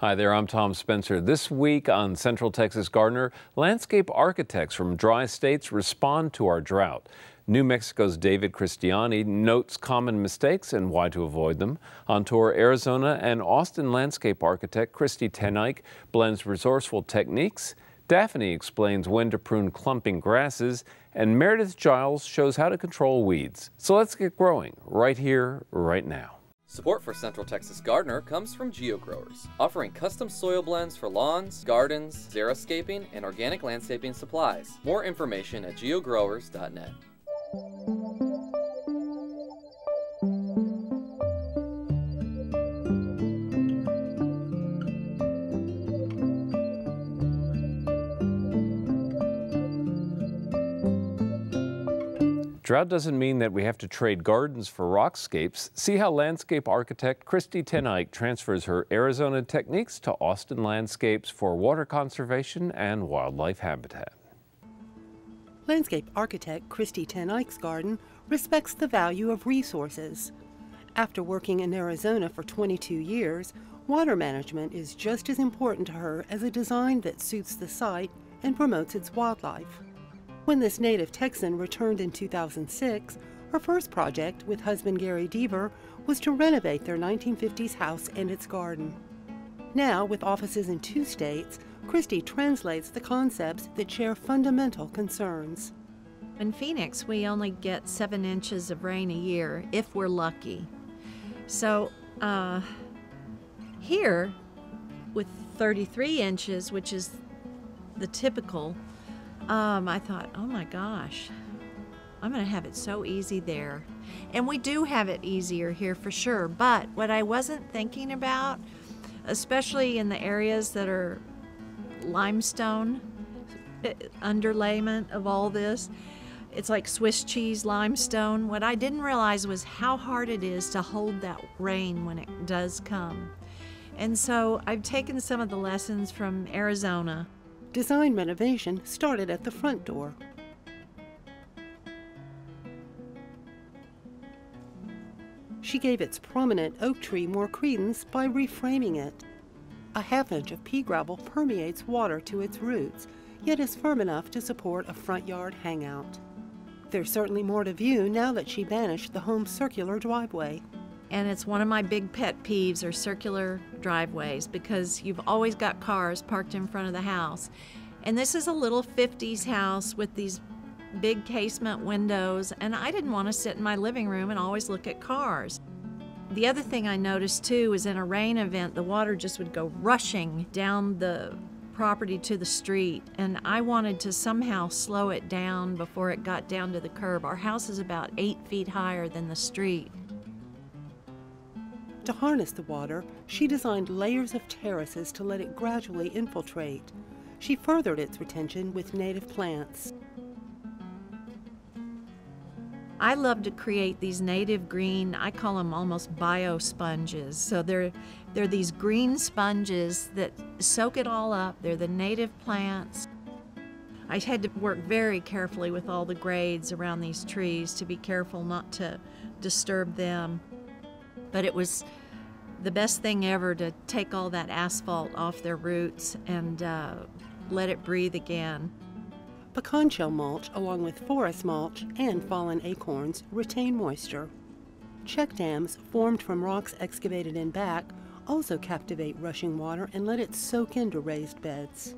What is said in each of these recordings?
Hi there, I'm Tom Spencer. This week on Central Texas Gardener, landscape architects from dry states respond to our drought. New Mexico's David Cristiani notes common mistakes and why to avoid them. On tour, Arizona and Austin landscape architect Christy Tenike blends resourceful techniques. Daphne explains when to prune clumping grasses, and Meredith Giles shows how to control weeds. So let's get growing right here, right now. Support for Central Texas Gardener comes from GeoGrowers, offering custom soil blends for lawns, gardens, xeriscaping, and organic landscaping supplies. More information at geogrowers.net. Drought doesn't mean that we have to trade gardens for rockscapes. See how landscape architect Christy Tenike transfers her Arizona techniques to Austin landscapes for water conservation and wildlife habitat. Landscape architect Christy Tenike's garden respects the value of resources. After working in Arizona for 22 years, water management is just as important to her as a design that suits the site and promotes its wildlife. When this native Texan returned in 2006, her first project with husband Gary Deaver was to renovate their 1950s house and its garden. Now, with offices in 2 states, Christy translates the concepts that share fundamental concerns. In Phoenix, we only get 7 inches of rain a year, if we're lucky. So here, with 33 inches, which is the typical, I thought, oh my gosh, I'm going to have it so easy there. And we do have it easier here for sure. But what I wasn't thinking about, especially in the areas that are limestone, underlayment of all this, it's like Swiss cheese limestone. What I didn't realize was how hard it is to hold that rain when it does come. And so I've taken some of the lessons from Arizona. Design renovation started at the front door. She gave its prominent oak tree more credence by reframing it. A half-inch of pea gravel permeates water to its roots, yet is firm enough to support a front yard hangout. There's certainly more to view now that she banished the home's circular driveway. And it's one of my big pet peeves are circular driveways because you've always got cars parked in front of the house. And this is a little 50s house with these big casement windows, and I didn't want to sit in my living room and always look at cars. The other thing I noticed too is in a rain event, the water just would go rushing down the property to the street, and I wanted to somehow slow it down before it got down to the curb. Our house is about 8 feet higher than the street. To harness the water, she designed layers of terraces to let it gradually infiltrate. She furthered its retention with native plants. I love to create these native green, I call them almost biosponges. So they're these green sponges that soak it all up. They're the native plants. I had to work very carefully with all the grades around these trees to be careful not to disturb them. But it was the best thing ever to take all that asphalt off their roots and let it breathe again. Pecan shell mulch, along with forest mulch and fallen acorns, retain moisture. Check dams, formed from rocks excavated in back, also captivate rushing water and let it soak into raised beds.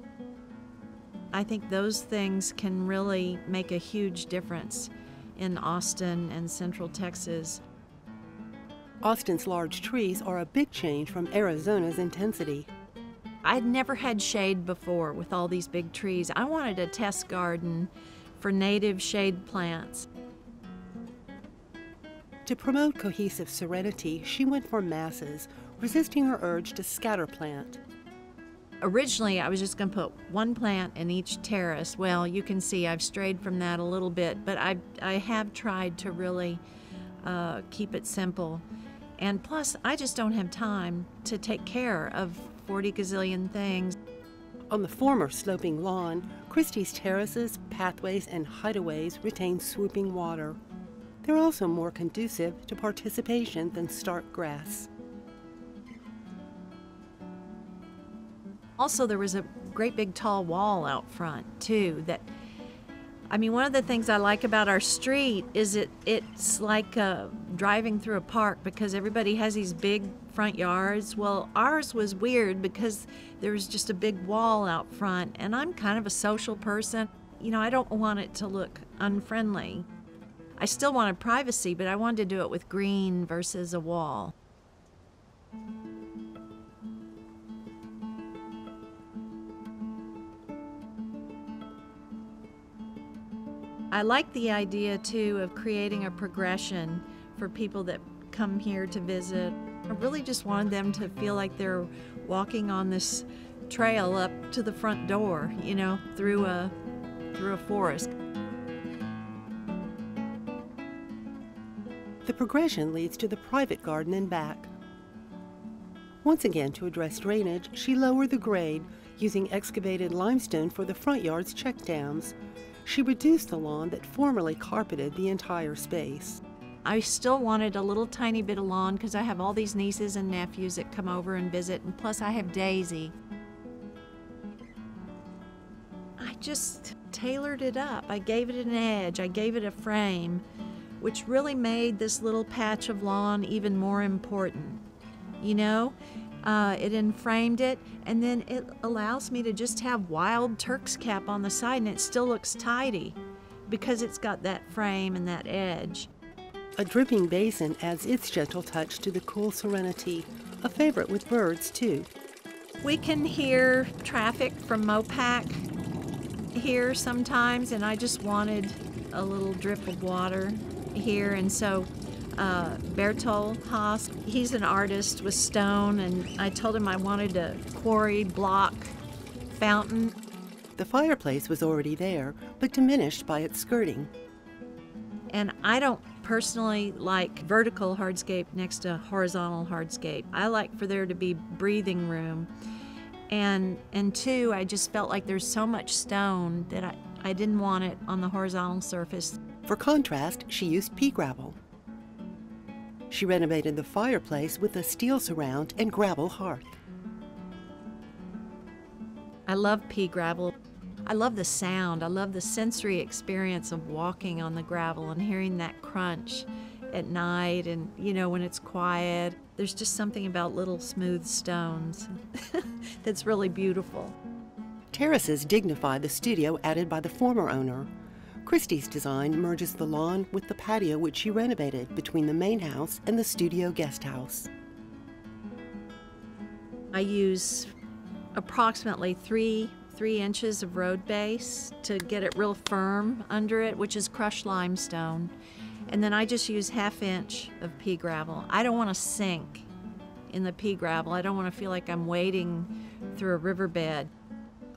I think those things can really make a huge difference in Austin and Central Texas. Austin's large trees are a big change from Arizona's intensity. I'd never had shade before with all these big trees. I wanted a test garden for native shade plants. To promote cohesive serenity, she went for masses, resisting her urge to scatter plant. Originally, I was just going to put 1 plant in each terrace. Well, you can see I've strayed from that a little bit, but I have tried to really keep it simple. And plus, I just don't have time to take care of 40 gazillion things. On the former sloping lawn, Christy's terraces, pathways, and hideaways retain swooping water. They're also more conducive to participation than stark grass. Also, there was a great big tall wall out front too that, I mean, one of the things I like about our street is it's like driving through a park because everybody has these big front yards. Well, ours was weird because there was just a big wall out front, and I'm kind of a social person. You know, I don't want it to look unfriendly. I still wanted privacy, but I wanted to do it with green versus a wall. I like the idea, too, of creating a progression for people that come here to visit. I really just wanted them to feel like they're walking on this trail up to the front door, you know, through a forest. The progression leads to the private garden and back. Once again, to address drainage, she lowered the grade using excavated limestone for the front yard's check dams. She reduced the lawn that formerly carpeted the entire space. I still wanted a little tiny bit of lawn because I have all these nieces and nephews that come over and visit, and plus I have Daisy. I just tailored it up. I gave it an edge. I gave it a frame, which really made this little patch of lawn even more important. You know, it enframed it, and then it allows me to just have wild Turk's cap on the side, and it still looks tidy because it's got that frame and that edge. A dripping basin adds its gentle touch to the cool serenity, a favorite with birds, too. We can hear traffic from Mopac here sometimes, and I just wanted a little drip of water here, and so Bertol Haas, he's an artist with stone, and I told him I wanted a quarried block fountain. The fireplace was already there, but diminished by its skirting. And I don't personally like vertical hardscape next to horizontal hardscape. I like for there to be breathing room. And two, I just felt like there's so much stone that I didn't want it on the horizontal surface. For contrast, she used pea gravel. She renovated the fireplace with a steel surround and gravel hearth. I love pea gravel. I love the sound. I love the sensory experience of walking on the gravel and hearing that crunch at night, and, you know, when it's quiet. There's just something about little smooth stones that's really beautiful. Terraces dignify the studio added by the former owner. Christie's design merges the lawn with the patio which she renovated between the main house and the studio guest house. I use approximately 3 inches of road base to get it real firm under it, which is crushed limestone. And then I just use 1/2 inch of pea gravel. I don't want to sink in the pea gravel. I don't want to feel like I'm wading through a riverbed.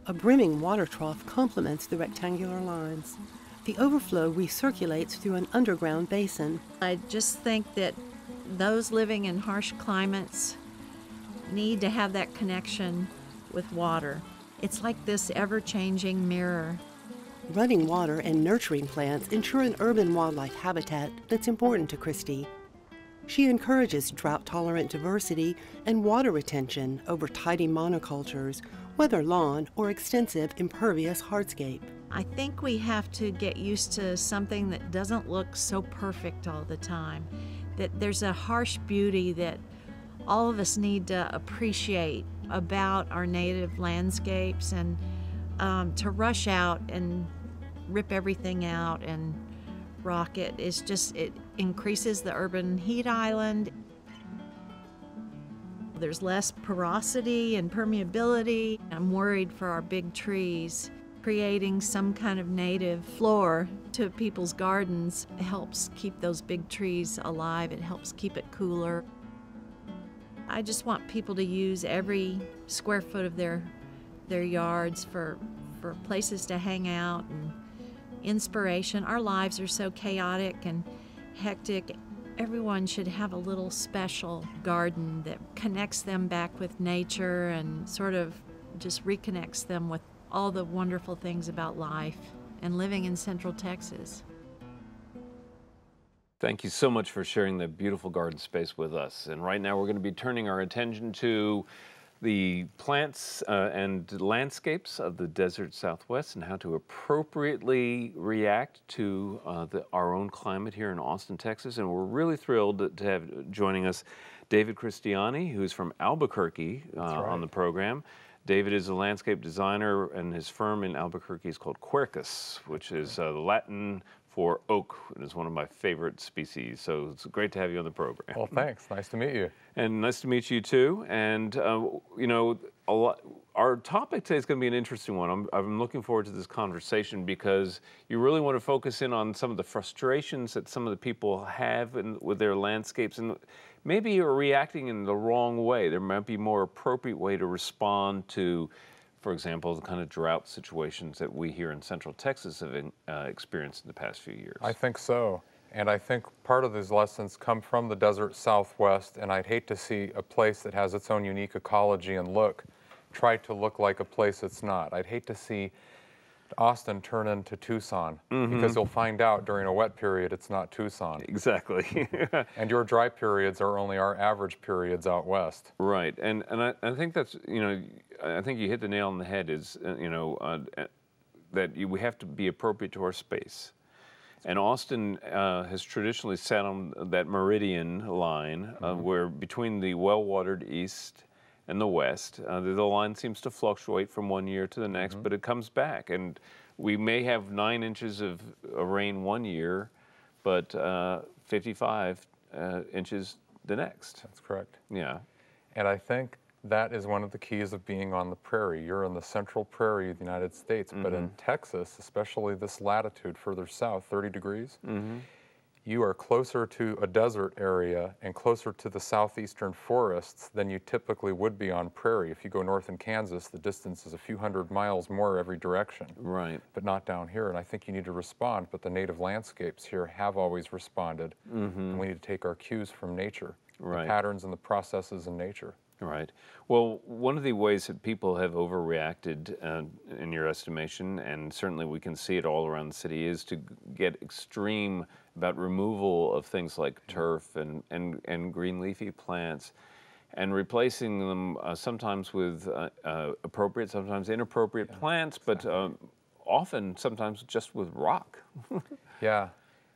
A brimming water trough complements the rectangular lines. The overflow recirculates through an underground basin. I just think that those living in harsh climates need to have that connection with water. It's like this ever-changing mirror. Running water and nurturing plants ensure an urban wildlife habitat that's important to Christie. She encourages drought-tolerant diversity and water retention over tidy monocultures, whether lawn or extensive impervious hardscape. I think we have to get used to something that doesn't look so perfect all the time, that there's a harsh beauty that all of us need to appreciate about our native landscapes, and to rush out and rip everything out and rock it is just, it increases the urban heat island. There's less porosity and permeability. I'm worried for our big trees. Creating some kind of native floor to people's gardens helps keep those big trees alive. It helps keep it cooler. I just want people to use every square foot of their yards for places to hang out and inspiration. Our lives are so chaotic and hectic. Everyone should have a little special garden that connects them back with nature and sort of just reconnects them with all the wonderful things about life and living in Central Texas. Thank you so much for sharing the beautiful garden space with us. And right now we're going to be turning our attention to the plants and landscapes of the desert Southwest and how to appropriately react to our own climate here in Austin, Texas. And we're really thrilled to have joining us David Cristiani, who's from Albuquerque on the program. David is a landscape designer, and his firm in Albuquerque is called Quercus, which is the Latin for oak. It is one of my favorite species. So it's great to have you on the program. Well, thanks. Nice to meet you. And nice to meet you too. And you know, our topic today is going to be an interesting one. I'm looking forward to this conversation because you really want to focus in on some of the frustrations that some of the people have with their landscapes, and maybe you're reacting in the wrong way. There might be a more appropriate way to respond to, for example, the kind of drought situations that we here in Central Texas have experienced in the past few years. I think so. And I think part of these lessons come from the desert Southwest, and I'd hate to see a place that has its own unique ecology and look try to look like a place it's not. I'd hate to see Austin turn into Tucson, because you'll find out during a wet period it's not Tucson. Exactly. And your dry periods are only our average periods out west. Right, and I think that's, you know, I think you hit the nail on the head is, you know, that we have to be appropriate to our space. And Austin has traditionally sat on that meridian line where between the well-watered east and the west, the line seems to fluctuate from one year to the next, but it comes back. And we may have 9 inches of rain one year, but 55 inches the next. That's correct. Yeah. And I think that is one of the keys of being on the prairie. You're in the central prairie of the United States, but in Texas, especially this latitude further south, 30 degrees, you are closer to a desert area and closer to the southeastern forests than you typically would be on prairie. If you go north in Kansas, the distance is a few hundred miles more every direction. Right. But not down here, and I think you need to respond, but the native landscapes here have always responded, and we need to take our cues from nature, the patterns and the processes in nature. Right. Well, one of the ways that people have overreacted, in your estimation, and certainly we can see it all around the city, is to get extreme about removal of things like turf and green leafy plants, and replacing them sometimes with appropriate, sometimes inappropriate plants, but often sometimes just with rock. Yeah,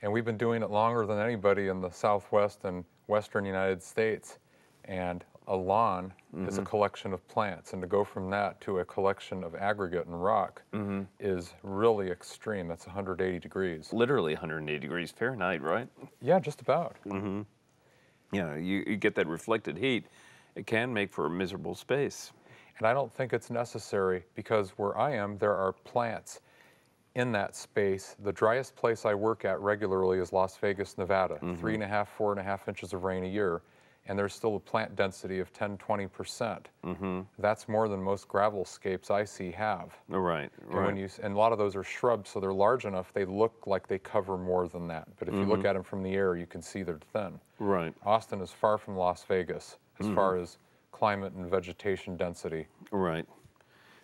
and we've been doing it longer than anybody in the Southwest and Western United States, and a lawn is a collection of plants, and to go from that to a collection of aggregate and rock is really extreme. That's 180 degrees. Literally 180 degrees Fahrenheit, right? Yeah, just about. Yeah, you get that reflected heat. It can make for a miserable space. And I don't think it's necessary, because where I am, there are plants in that space. The driest place I work at regularly is Las Vegas, Nevada, 3.5, 4.5 inches of rain a year. And there's still a plant density of 10–20%. That's more than most gravel scapes I see have. Right, right. And a lot of those are shrubs, so they're large enough, they look like they cover more than that. But if you look at them from the air, you can see they're thin. Right. Austin is far from Las Vegas as far as climate and vegetation density. Right.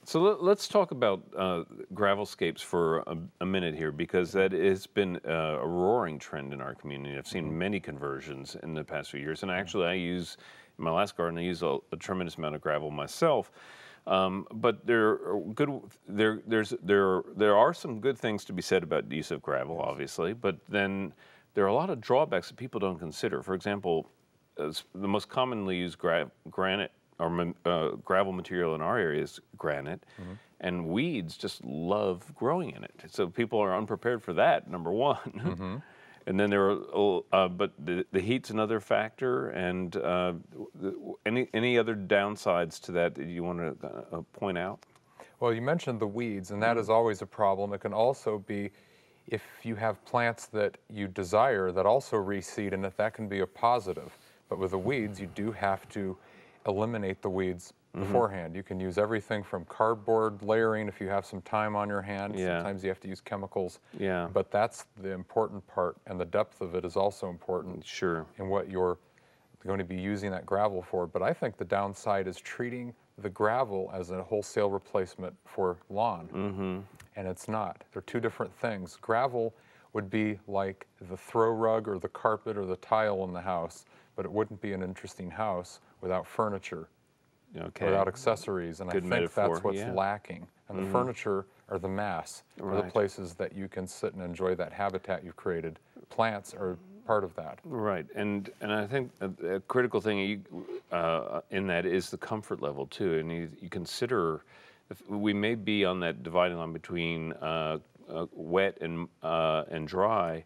So let's talk about gravelscapes for a minute here, because that has been a roaring trend in our community. I've seen many conversions in the past few years, and actually in my last garden, I use a tremendous amount of gravel myself. But there are some good things to be said about the use of gravel, obviously, but then there are a lot of drawbacks that people don't consider. For example, the most commonly used granite or gravel material in our area is granite, and weeds just love growing in it. So people are unprepared for that, number one. And then there are, but the heat's another factor, and any other downsides to that you want to point out? Well, you mentioned the weeds, and that is always a problem. It can also be if you have plants that you desire that also reseed, and if that can be a positive. But with the weeds, you do have to eliminate the weeds beforehand. You can use everything from cardboard layering if you have some time on your hands. Sometimes you have to use chemicals. But that's the important part, and the depth of it is also important. Sure. In what you're going to be using that gravel for. But I think the downside is treating the gravel as a wholesale replacement for lawn. And it's not. They're two different things. Gravel would be like the throw rug or the carpet or the tile in the house, but it wouldn't be an interesting house without furniture Okay. without accessories, and I Good think metaphor, that's what's yeah. lacking. And the furniture or the mass are the Right. places that you can sit and enjoy that habitat you've created. Plants are part of that. Right, and I think a critical thing in that is the comfort level too. And you consider, we may be on that dividing line between wet and dry,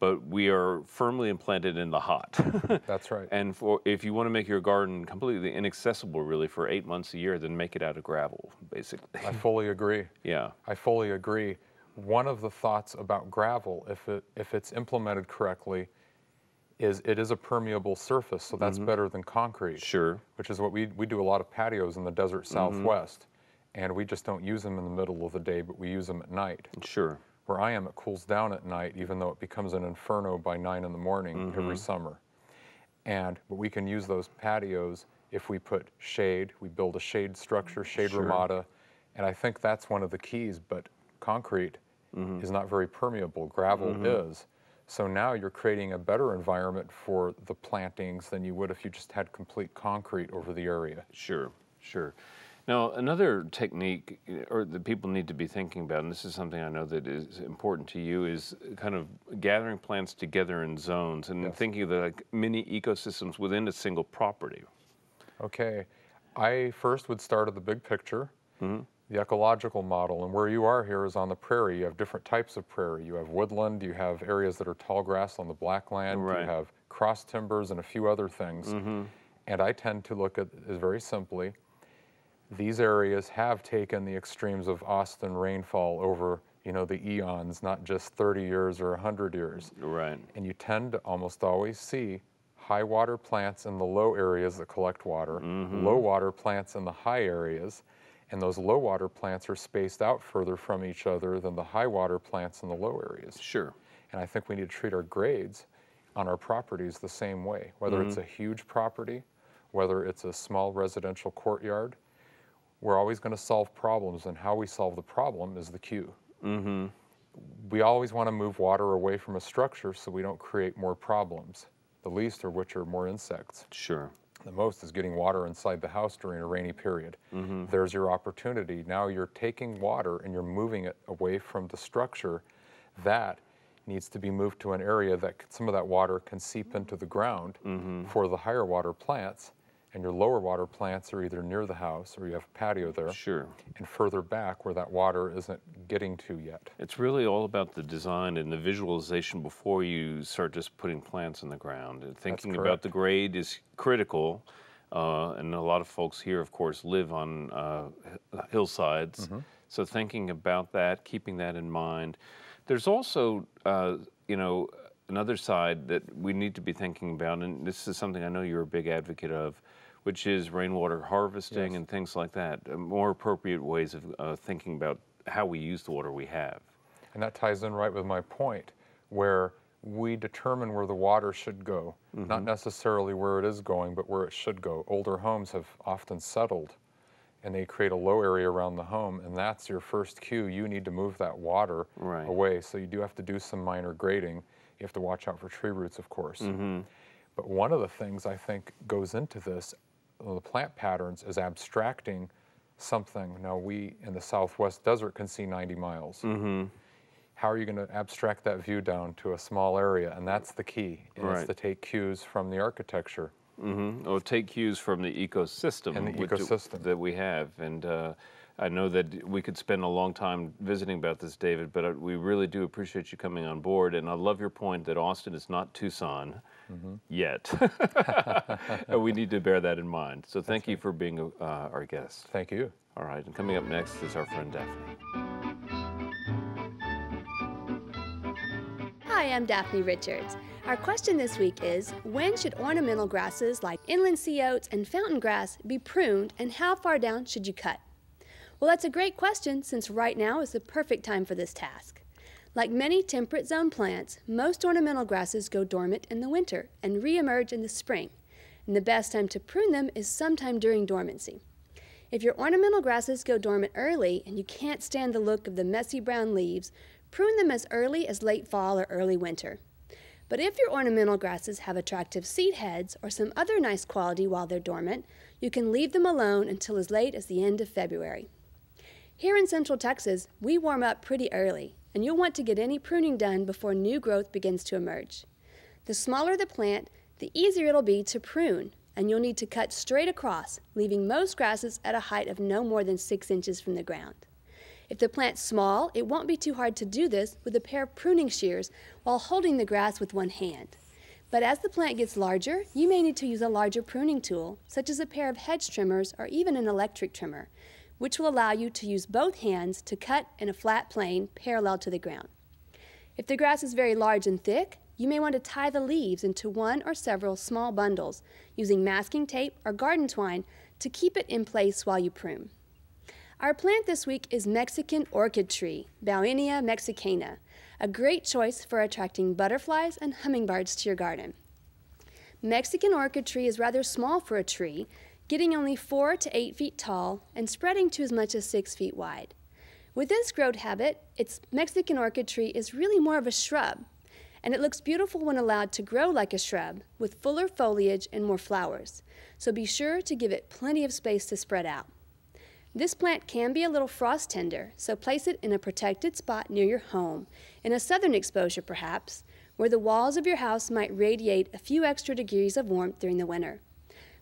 but we are firmly implanted in the hot. That's right. And if you want to make your garden completely inaccessible, really, for 8 months a year, then make it out of gravel, basically. I fully agree. Yeah. I fully agree. One of the thoughts about gravel, if it's implemented correctly, is it is a permeable surface, so that's better than concrete. Sure. Which is what we do a lot of patios in the desert Southwest, and we just don't use them in the middle of the day, but we use them at night. Sure. Where I am, it cools down at night, even though it becomes an inferno by 9 in the morning every summer. But we can use those patios if we put shade, we build a shade structure, shade ramada, and I think that's one of the keys, but concrete is not very permeable, gravel is. So now you're creating a better environment for the plantings than you would if you just had complete concrete over the area. Sure, sure. Now, another technique or that people need to be thinking about, and this is something I know that is important to you, is kind of gathering plants together in zones and thinking of the like mini ecosystems within a single property. Okay, I first would start at the big picture, the ecological model, and where you are here is on the prairie. You have different types of prairie. You have woodland, you have areas that are tall grass on the blackland, you have cross timbers and a few other things. And I tend to look at it very simply. These areas have taken the extremes of Austin rainfall over, the eons, not just 30 years or 100 years. Right. And you tend to almost always see high water plants in the low areas that collect water, low water plants in the high areas, and those low water plants are spaced out further from each other than the high water plants in the low areas. Sure. And I think we need to treat our grades on our properties the same way, whether it's a huge property, whether it's a small residential courtyard. We're always going to solve problems, and how we solve the problem is the cue. We always want to move water away from a structure so we don't create more problems, the least of which are more insects. Sure. The most is getting water inside the house during a rainy period. There's your opportunity. Now you're taking water and you're moving it away from the structure. That needs to be moved to an area that some of that water can seep into the ground for the higher water plants. And your lower water plants are either near the house or you have a patio there. Sure. And further back where that water isn't getting to yet. It's really all about the design and the visualization before you start just putting plants in the ground. And thinking about the grade is critical. And a lot of folks here, of course, live on hillsides. So thinking about that, keeping that in mind. There's also, another side that we need to be thinking about, and this is something I know you're a big advocate of, which is rainwater harvesting and things like that, more appropriate ways of thinking about how we use the water we have. And that ties in right with my point, where we determine where the water should go, not necessarily where it is going, but where it should go. Older homes have often settled, and they create a low area around the home, and that's your first cue. You need to move that water away, so you do have to do some minor grading. You have to watch out for tree roots, of course. But one of the things I think goes into this, the plant patterns, is abstracting something. Now, we in the Southwest desert can see 90 miles. How are you going to abstract that view down to a small area? And that's the key, is to take cues from the architecture. Or take cues from the ecosystem, that we have. And I know that we could spend a long time visiting about this, David, but we really do appreciate you coming on board. And I love your point that Austin is not Tucson yet. And we need to bear that in mind. So thank you for being our guest. Thank you. All right, and coming up next is our friend Daphne. Hi, I'm Daphne Richards. Our question this week is, when should ornamental grasses like inland sea oats and fountain grass be pruned, and how far down should you cut? Well, that's a great question, since right now is the perfect time for this task. Like many temperate zone plants, most ornamental grasses go dormant in the winter and re-emerge in the spring, and the best time to prune them is sometime during dormancy. If your ornamental grasses go dormant early and you can't stand the look of the messy brown leaves, prune them as early as late fall or early winter. But if your ornamental grasses have attractive seed heads or some other nice quality while they're dormant, you can leave them alone until as late as the end of February. Here in Central Texas, we warm up pretty early, and you'll want to get any pruning done before new growth begins to emerge. The smaller the plant, the easier it'll be to prune, and you'll need to cut straight across, leaving most grasses at a height of no more than 6 inches from the ground. If the plant's small, it won't be too hard to do this with a pair of pruning shears while holding the grass with one hand. But as the plant gets larger, you may need to use a larger pruning tool, such as a pair of hedge trimmers or even an electric trimmer, which will allow you to use both hands to cut in a flat plane parallel to the ground. If the grass is very large and thick, you may want to tie the leaves into one or several small bundles using masking tape or garden twine to keep it in place while you prune. Our plant this week is Mexican orchid tree, Bauhinia mexicana, a great choice for attracting butterflies and hummingbirds to your garden. Mexican orchid tree is rather small for a tree, getting only 4 to 8 feet tall and spreading to as much as 6 feet wide. With this growth habit, its Mexican orchid tree is really more of a shrub, and it looks beautiful when allowed to grow like a shrub with fuller foliage and more flowers, so be sure to give it plenty of space to spread out. This plant can be a little frost tender, so place it in a protected spot near your home, in a southern exposure perhaps, where the walls of your house might radiate a few extra degrees of warmth during the winter.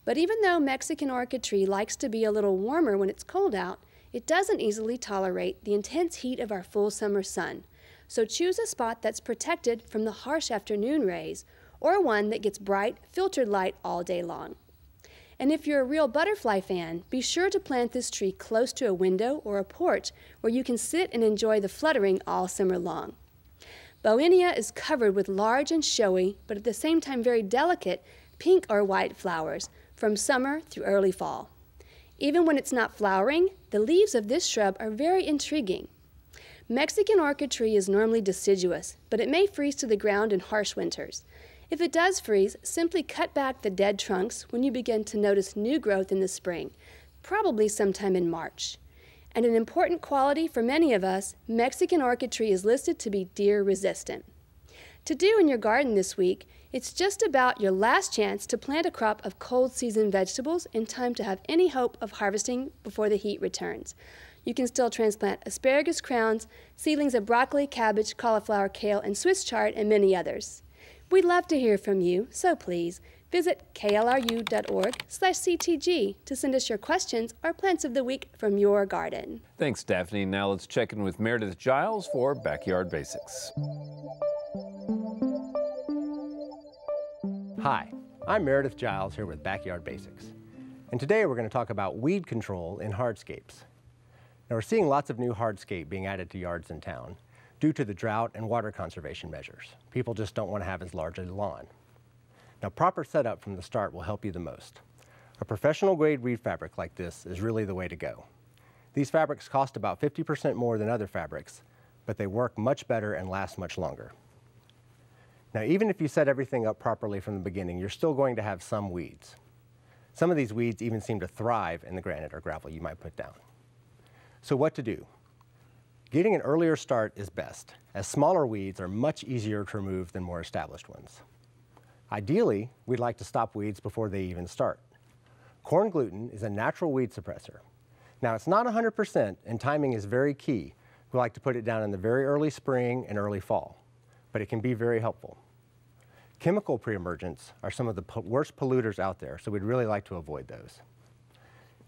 But even though Mexican orchid tree likes to be a little warmer when it's cold out, it doesn't easily tolerate the intense heat of our full summer sun. So choose a spot that's protected from the harsh afternoon rays, or one that gets bright, filtered light all day long. And if you're a real butterfly fan, be sure to plant this tree close to a window or a porch where you can sit and enjoy the fluttering all summer long. Bauhinia is covered with large and showy, but at the same time very delicate, pink or white flowers from summer through early fall. Even when it's not flowering, the leaves of this shrub are very intriguing. Mexican orchid tree is normally deciduous, but it may freeze to the ground in harsh winters. If it does freeze, simply cut back the dead trunks when you begin to notice new growth in the spring, probably sometime in March. And an important quality for many of us, Mexican orchid tree is listed to be deer resistant. To do in your garden this week, it's just about your last chance to plant a crop of cold season vegetables in time to have any hope of harvesting before the heat returns. You can still transplant asparagus crowns, seedlings of broccoli, cabbage, cauliflower, kale, and Swiss chard, and many others. We'd love to hear from you, so please visit klru.org/ctg to send us your questions or plants of the week from your garden. Thanks, Daphne. Now let's check in with Meredith Giles for Backyard Basics. Hi, I'm Meredith Giles here with Backyard Basics. And today we're going to talk about weed control in hardscapes. Now we're seeing lots of new hardscape being added to yards in town due to the drought and water conservation measures. People just don't want to have as large a lawn. Now, proper setup from the start will help you the most. A professional grade weed fabric like this is really the way to go. These fabrics cost about 50% more than other fabrics, but they work much better and last much longer. Now, even if you set everything up properly from the beginning, you're still going to have some weeds. Some of these weeds even seem to thrive in the granite or gravel you might put down. So what to do? Getting an earlier start is best, as smaller weeds are much easier to remove than more established ones. Ideally, we'd like to stop weeds before they even start. Corn gluten is a natural weed suppressor. Now, it's not 100%, and timing is very key. We like to put it down in the very early spring and early fall, but it can be very helpful. Chemical pre-emergents are some of the worst polluters out there, so we'd really like to avoid those.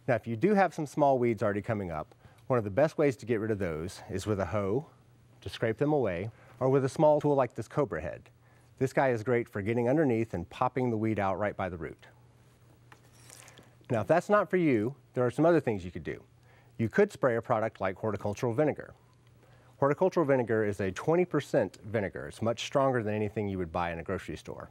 Now, if you do have some small weeds already coming up, one of the best ways to get rid of those is with a hoe to scrape them away, or with a small tool like this Cobra head. This guy is great for getting underneath and popping the weed out right by the root. Now, if that's not for you, there are some other things you could do. You could spray a product like horticultural vinegar. Horticultural vinegar is a 20% vinegar. It's much stronger than anything you would buy in a grocery store.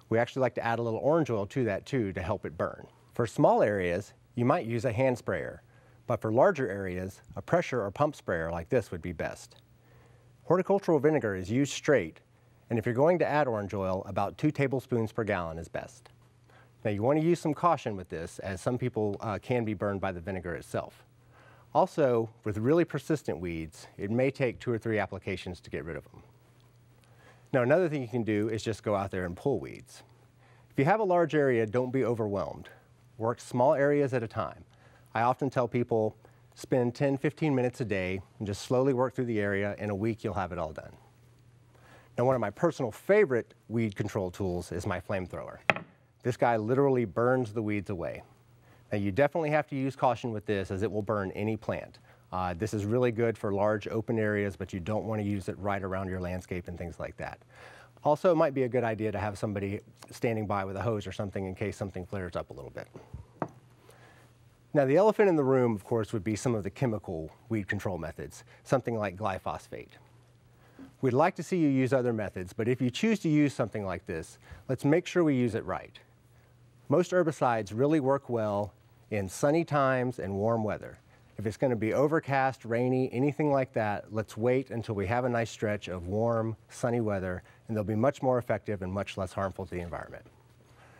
We actually like to add a little orange oil to that too to help it burn. For small areas, you might use a hand sprayer. But for larger areas, a pressure or pump sprayer like this would be best. Horticultural vinegar is used straight, and if you're going to add orange oil, about 2 tablespoons per gallon is best. Now you want to use some caution with this, as some people can be burned by the vinegar itself. Also, with really persistent weeds, it may take 2 or 3 applications to get rid of them. Now, another thing you can do is just go out there and pull weeds. If you have a large area, don't be overwhelmed. Work small areas at a time. I often tell people, spend 10-15 minutes a day and just slowly work through the area. In a week, you'll have it all done. Now, one of my personal favorite weed control tools is my flamethrower. This guy literally burns the weeds away. Now, you definitely have to use caution with this, as it will burn any plant. This is really good for large open areas, but you don't want to use it right around your landscape and things like that. Also, it might be a good idea to have somebody standing by with a hose or something in case something flares up a little bit. Now, the elephant in the room, of course, would be some of the chemical weed control methods, something like glyphosate. We'd like to see you use other methods, but if you choose to use something like this, let's make sure we use it right. Most herbicides really work well in sunny times and warm weather. If it's going to be overcast, rainy, anything like that, let's wait until we have a nice stretch of warm, sunny weather, and they'll be much more effective and much less harmful to the environment.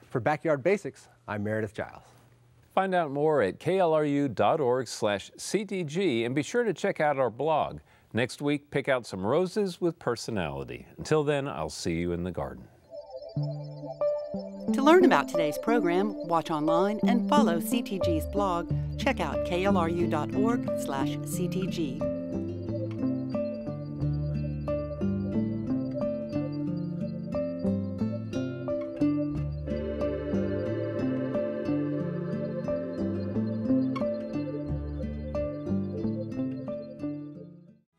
For Backyard Basics, I'm Meredith Giles. Find out more at klru.org/CTG and be sure to check out our blog. Next week, pick out some roses with personality. Until then, I'll see you in the garden. To learn about today's program, watch online and follow CTG's blog. Check out klru.org/CTG.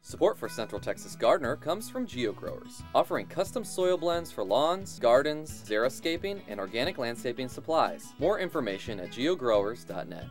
Support for Central Texas Gardener comes from GeoGrowers, offering custom soil blends for lawns, gardens, xeriscaping, and organic landscaping supplies. More information at geogrowers.net.